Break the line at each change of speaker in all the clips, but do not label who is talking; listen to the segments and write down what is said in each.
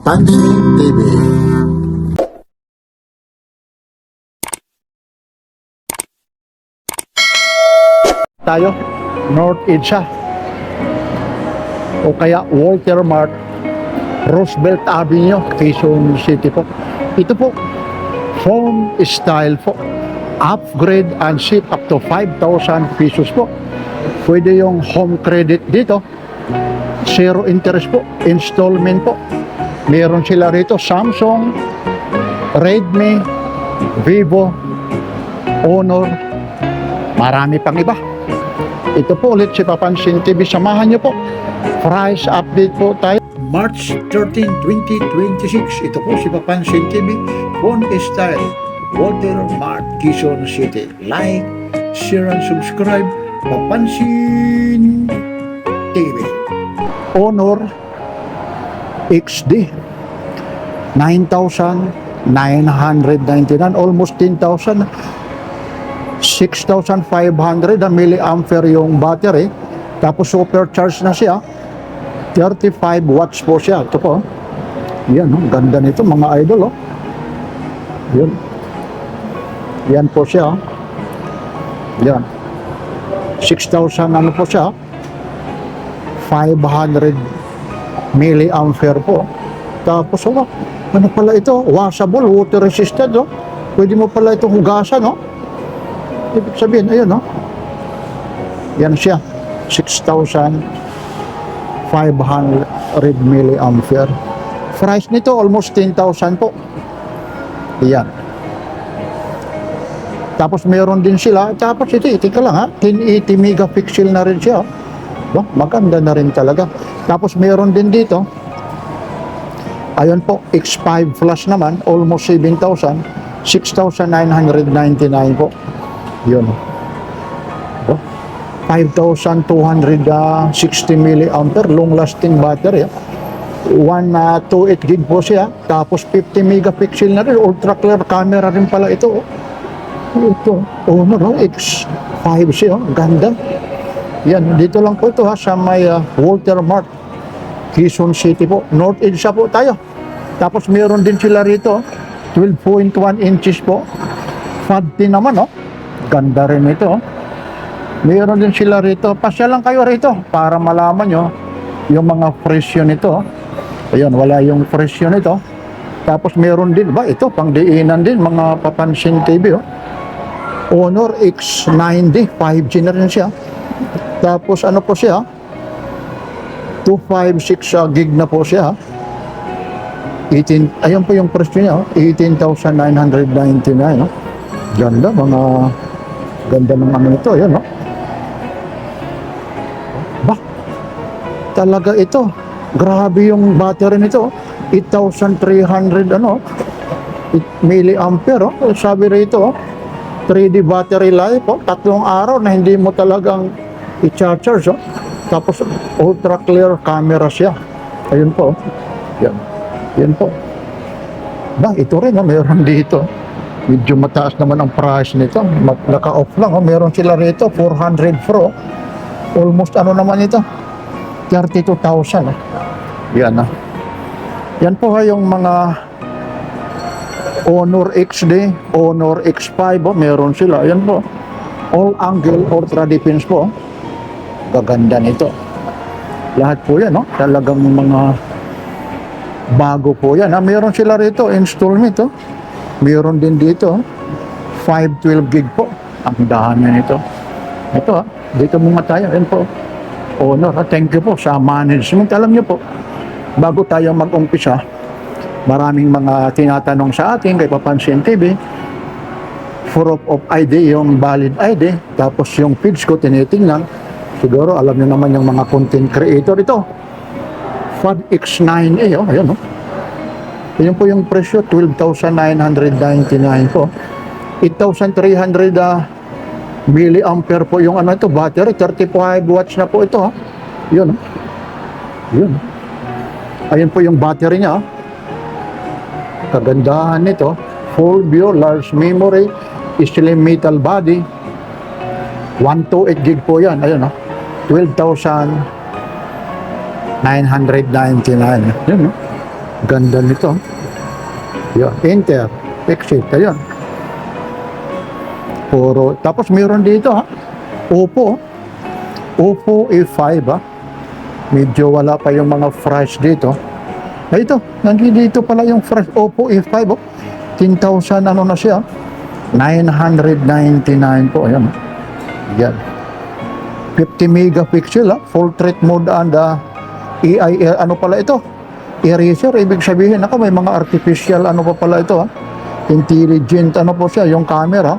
Papansin TV.
Tayo, North Edsa o kaya Walter Mart, Roosevelt Avenue, Quezon City po. Ito po, home style po. Upgrade and ship up to 5,000 pesos po. Pwede yung home credit dito. Zero interest po. Installment po. Meron sila rito Samsung, Redmi, Vivo, Honor, marami pang iba. Ito po ulit si Papansin TV. Samahan niyo po. Price update po tayo. March 13, 2026. Ito po si Papansin TV. Phone style. Walter Mart, Quezon City. Like, share, and subscribe. Papansin TV. Honor XD. 9,999. Almost 10,000. 6,500 na milliampere yung battery. Tapos supercharged na siya. 35 watts po siya. Ito po. Yan, ganda nito mga idol. Yan. Yan po siya. Yan. 6,000 ano po siya. 500 milliampere po. Tapos ano pala ito? Washable, water resistant. Pwede mo pala ito hugasan. Ibig sabihin, ayun, yan siya, 6,500 milliampere. Price nito, almost 10,000 po. Yan. Tapos meron din sila, tapos ito, tika lang 1080 megapixel na rin siya. Maganda na rin talaga. Tapos meron din dito, ayun po, X5 Plus naman, almost 7,000, 6,999 po. Yun. 5,260 milliampere, long-lasting battery. 128 gig po siya. Tapos 50 megapixel na rin. Ultra clear camera rin pala ito. Ito. Honor, X5 siya. Ganda. Yan. Dito lang po ito sa may Walter Mart, Quezon City po. North Edsa po tayo. Tapos meron din sila rito. 12.1 inches po. FAD naman, ganda rin ito. Meron din sila rito. Pasya lang kayo rito para malaman nyo yung mga presyo nito. Ayun, wala yung presyo nito. Tapos meron din, ito, pangdiinan din, mga Papansin TV. Honor X90, 5G na rin siya. Tapos ano po siya? 256 gig na po siya. 18, ayun po yung presyo niya, 18,999. Ganda, ganda ng ano ito, yan, talaga ito. Grabe yung battery nito. 8,300 milliampere. Sabi rito, 3D battery life, 3 araw na hindi mo talagang i-charge. Tapos ultra clear camera siya. Ayun po. Yan. Yan po. Ito rin, meron dito. Medyo mataas naman ang price nito. Naka-off lang. Meron sila rito, 400 Pro. Almost naman ito? 32,000. Yan Yan po yung mga Honor XD, Honor X5. Meron sila. Yan po. All angle, ultra defense po. Gaganda nito. Lahat po yan. Talagang mga bago po yan. Meron sila rito, installment. Meron din dito 512 gig po. Ang dami nito. Ito dito muna tayo. Yan po. Honor. Thank you po sa management. Alam niyo po, bago tayo mag-umpisa, maraming mga tinatanong sa atin kay Papansin TV. Proof of ID, yung valid ID. Tapos yung feeds ko tinitingnan. Siguro alam niyo naman yung mga content creator ito. FAD X9A. Ayan Yan po yung presyo, 12,999 po. 8,300 milliampere po yung ito, battery. 35 watts na po ito. Yun. Yun. Ayun po yung battery niya. Kagandahan nito. Full view, large memory, slim metal body. 128 gig po yan. Ayun 12,999. Yun Ganda nito. Yun, enter, exit, ayun. Puro, tapos meron dito ha, Oppo, Oppo A5 ha. Medyo wala pa yung mga fresh dito. Ay ito, nandito pala yung fresh Oppo A5 oh. 10,000 ano na siya, 999 po, ayan. Yan. 50 megapixel ha, full threat mode and AI, ano pala ito? Eraser, ibig sabihin ako may mga artificial ano pa pala ito ha. Intelligent ano po siya, yung camera.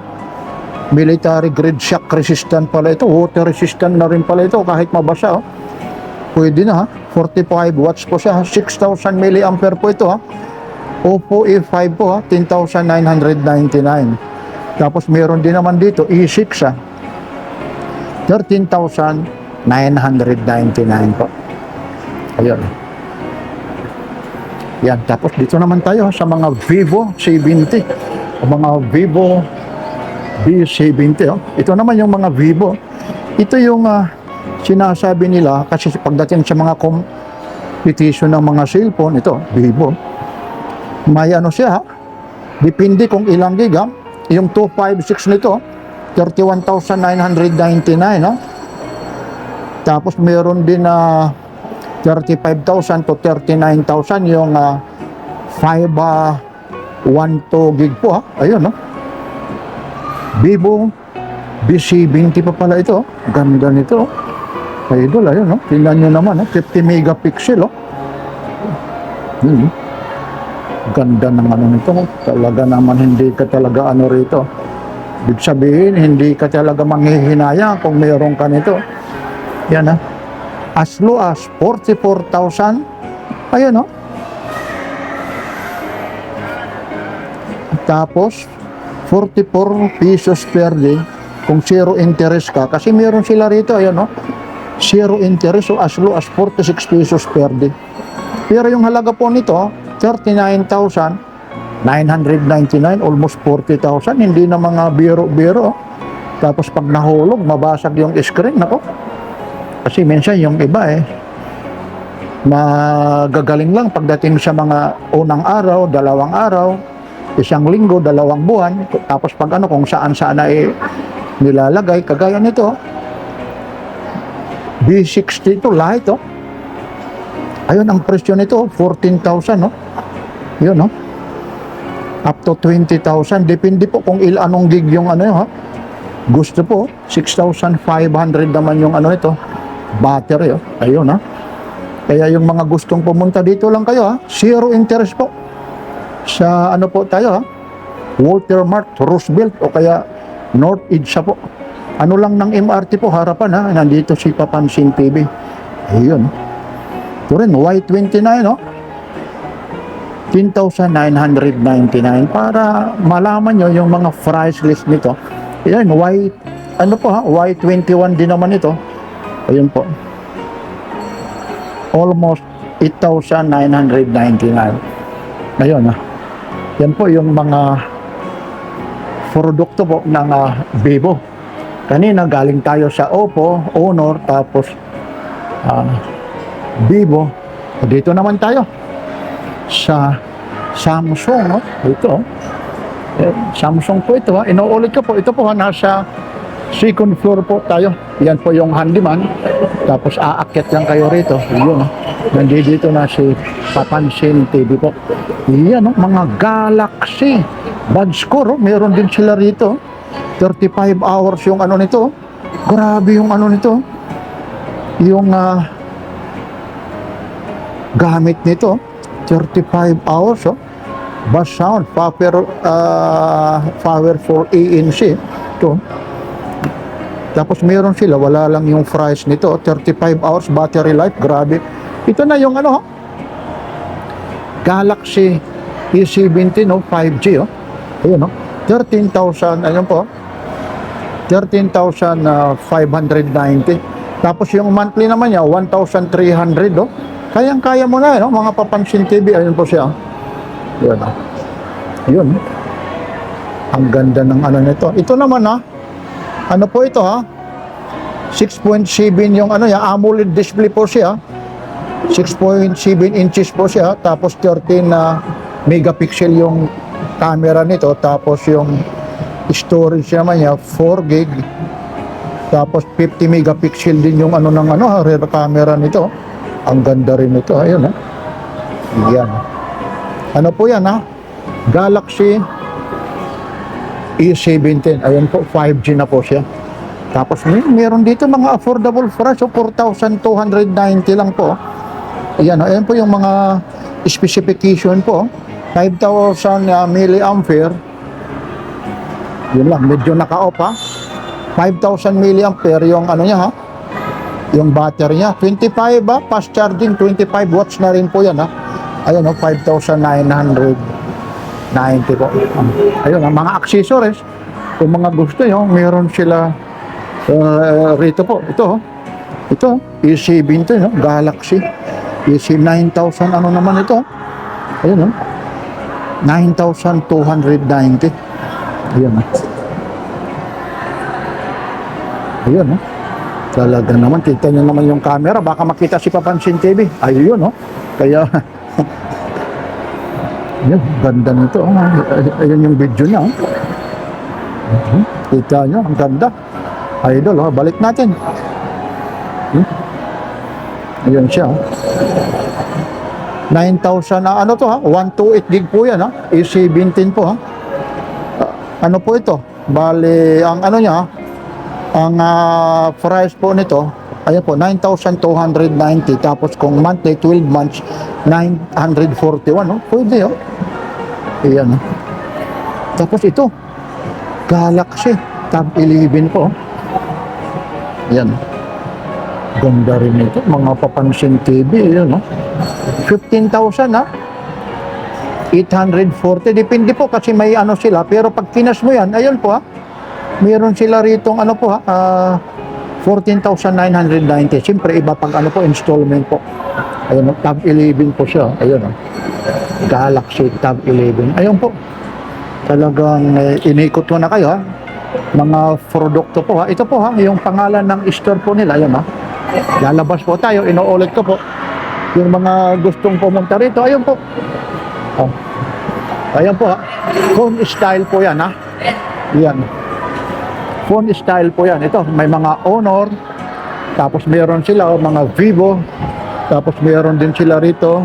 Military grade shock resistant pala ito, water resistant na rin pala ito kahit mabasa oh. Pwede na ha, 45 watts po siya, 6,000 mAh po ito ha. Oppo A5 po ha, 10,999. Tapos meron din naman dito E6 ha, 13,999 po. Ayun. Yan, tapos dito naman tayo sa mga Vivo C70, mga Vivo B70 oh. Ito naman yung mga Vivo. Ito yung sinasabi nila kasi pagdating sa mga competition ng mga cellphone, ito Vivo. May ano siya ha? Depende kung ilang gig ha? Yung 256 nito 31,999 no? Tapos meron din na 35,000 to 39,000 yung 512 gig po ha? Ayun no? Vivo B70 pa pala ito. Ganda nito. Idol, ayun, no? Tingnan nyo naman, 50 megapixel, oh. Ganda ng ano nito. Talaga naman hindi ka talaga ano rito. Ibig sabihin, hindi ka talaga manghihinaya kung mayroon ka nito. Yan, ha. As low as 44,000. Ayun, no? Tapos, 44 pesos per day kung zero interest ka. Kasi meron sila rito, ayun, no? Zero interest, so as low as 46 pesos per day. Pero yung halaga po nito, 39,999, almost 40,000. Hindi na mga biro-biro. Tapos pag nahulog, mabasag yung screen, nako. Kasi minsan yung iba magagaling lang pagdating sa mga unang araw, dalawang araw, isang linggo, dalawang buwan, tapos pag ano kung saan-saan na nilalagay, kagaya nito, B60 ito, lahat ito. Ayun, ang presyo nito, 14,000, no? Yun, no? Up to 20,000, depende po kung anong gig yung ano yun, ha? Gusto po, 6,500 naman yung ano nito, battery, oh. Ayun, ha? Kaya yung mga gustong pumunta dito lang kayo, ha? Zero interest po. Sa ano po tayo ha, Walter Mart, Roosevelt o kaya North Edsa po. Ano lang ng MRT po, harapan ha, nandito si Papansin TV. Ayun. Ito rin, Y29 no? 10,999 para malaman nyo yung mga price list nito. Ayan, ano po ha, Y21 din naman ito. Ayun po. Almost 8,999. Ayun ha. Yan po yung mga produkto po ng Vivo. Kanina galing tayo sa Oppo, Honor, tapos Vivo. Dito naman tayo sa Samsung. No? Ito. Samsung po ito. Inuulit ko po. Ito po nasa second floor po tayo. Yan po yung handyman. Tapos aakyat lang kayo rito. Yun. Nandito na si Papansin TV po. Yan, mga Galaxy Buds Core, meron din sila rito. 35 hours yung ano nito. Grabe yung ano nito. Yung gamit nito. 35 hours, oh. Bass sound, powerful ANC. Ito. Tapos meron sila, wala lang yung price nito. 35 hours battery life, grabe. Ito na yung ano, Galaxy E70 no 5G oh. Ayun no. 13,000 ayun po. 13,590. Tapos yung monthly naman niya 1,300 oh. Kayang-kaya mo na no mga Papansin TV. Ayun po siya. Ayun oh. Ayun. Ang ganda ng ano nito. Ito naman ano po ito 6.7 yung ano ya AMOLED display po siya. 6.7 inches po siya, tapos 13 na megapixel yung camera nito, tapos yung storage naman niya 4 gig, tapos 50 megapixel din yung ano ng ano, rear camera nito. Ang ganda rin nito, ayun yan. Ano po yan Galaxy E17, ayun po, 5G na po siya. Tapos meron dito mga affordable price, 4,290 lang po. Ayan po yung mga specification po. 5,000 milliampere. Yun lang, medyo naka-off 5,000 milliampere yung ano niya yung battery niya. 25 fast charging, 25 watts na rin po yan Ayun 5,990 po. Ayun mga accessories. Kung mga gusto nyo, meron sila rito po. Ito E17 Galaxy EC9000, ano naman ito? Ayun 9,290. Ayun talaga naman, kita nyo naman yung camera, baka makita si Papansin TV. Ayun kaya yun, ganda nito. Ayun yung video niya. Kita nyo, ang ganda. Idol, balik natin. Ayun siya. 9,000 ano to 128 gig po yan E17 po ano po ito? Bali, ang ano niya, ang price po nito, ayun po, 9,290. Tapos kung monthly, 12 months, 941 pwede ayan Tapos ito, Galaxy Tab 11 po. Yan. Ganda rin ito, mga Papansin TV, yun 15,000 840, depende po kasi may ano sila, pero pag kinas mo yan, ayun po meron sila ritong ano po 14,990. Siyempre iba pag ano po, installment po. Ayun Tab 11 po siya, ayun Galaxy Tab 11. Ayun po, talagang inikot ko na kayo mga produkto po ito po yung pangalan ng store po nila, ayun lalabas po tayo, inuulit ko po yung mga gustong pumunta rito. Ayun po ayun po phone style po yan yan, phone style po yan. Ito may mga Honor, tapos meron sila mga Vivo, tapos meron din sila rito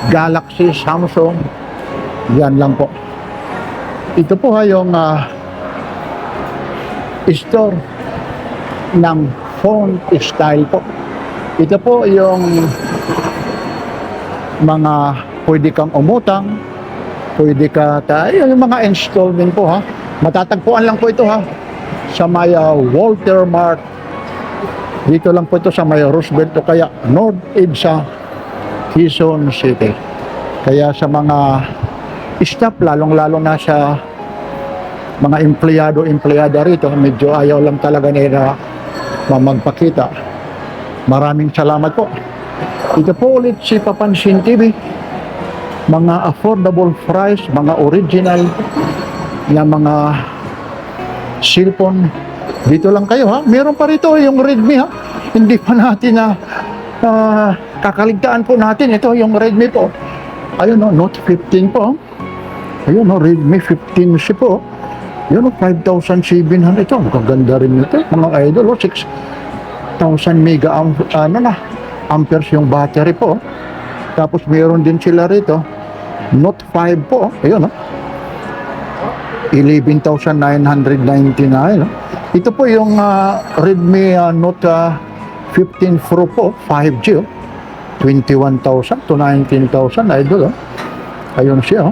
Galaxy, Samsung. Yan lang po. Ito po yung store ng phone style po. Ito po yung mga pwede kang umutang, pwede ka yung mga installment po matatagpuan lang po ito sa may Walter Mart. Dito lang po ito sa may Roosevelt o kaya North EDSA, Quezon City. Kaya sa mga staff, lalong-lalo na sa mga empleyada rito, medyo ayaw lang talaga nila magpakita. Maraming salamat po. Ito po ulit si Papansin TV. Mga affordable price, mga original na mga cellphone. Dito lang kayo Meron pa rito yung Redmi Hindi pa natin kakaligtaan po natin. Ito yung Redmi po. Ayun Note 15 po. Ayun Redmi 15C po. Yun 5,700 ito. Kaganda rin ito. Mga idol 6,000 mega amperes yung battery po. Tapos meron din sila rito Note 5 po. Ayun 11,999 Ito po yung Redmi Note 15 Pro po, 5G 21,000 to 19,000 idol Ayun siya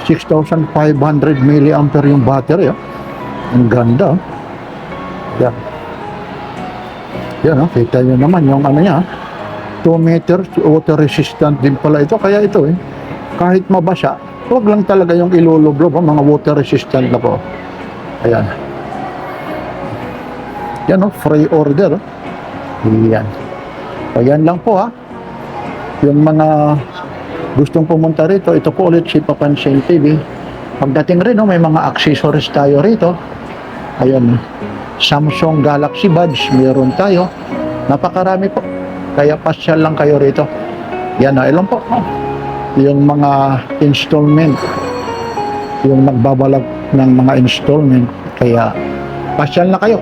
6,500 milliampere yung battery ang ganda yan. Yan kita nyo naman yung ano niya 2 meters, water resistant din pala ito. Kaya ito kahit mabasa, huwag lang talaga yung ilulublob mga water resistant na po. Ayan. Yan free order Yan. Ayan lang po yung mga gustong pumunta rito. Ito po ulit si Papansin TV. Pagdating rin may mga accessories tayo rito. Ayan, Samsung Galaxy Buds meron tayo. Napakarami po. Kaya pasyal lang kayo rito. Yan na, ilan po. Yung mga installment. Yung nagbabalag ng mga installment. Kaya pasyal na kayo.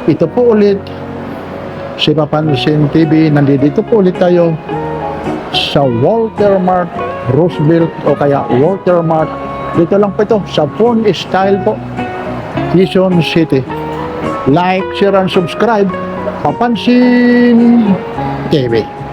Ito po ulit si Papansin TV. Nandito po ulit tayo sa Walter Mart Roosevelt o kaya Walter Mart. Dito lang po ito sa Phone Style po, Quezon City. Like, share, and subscribe. Papansin TV.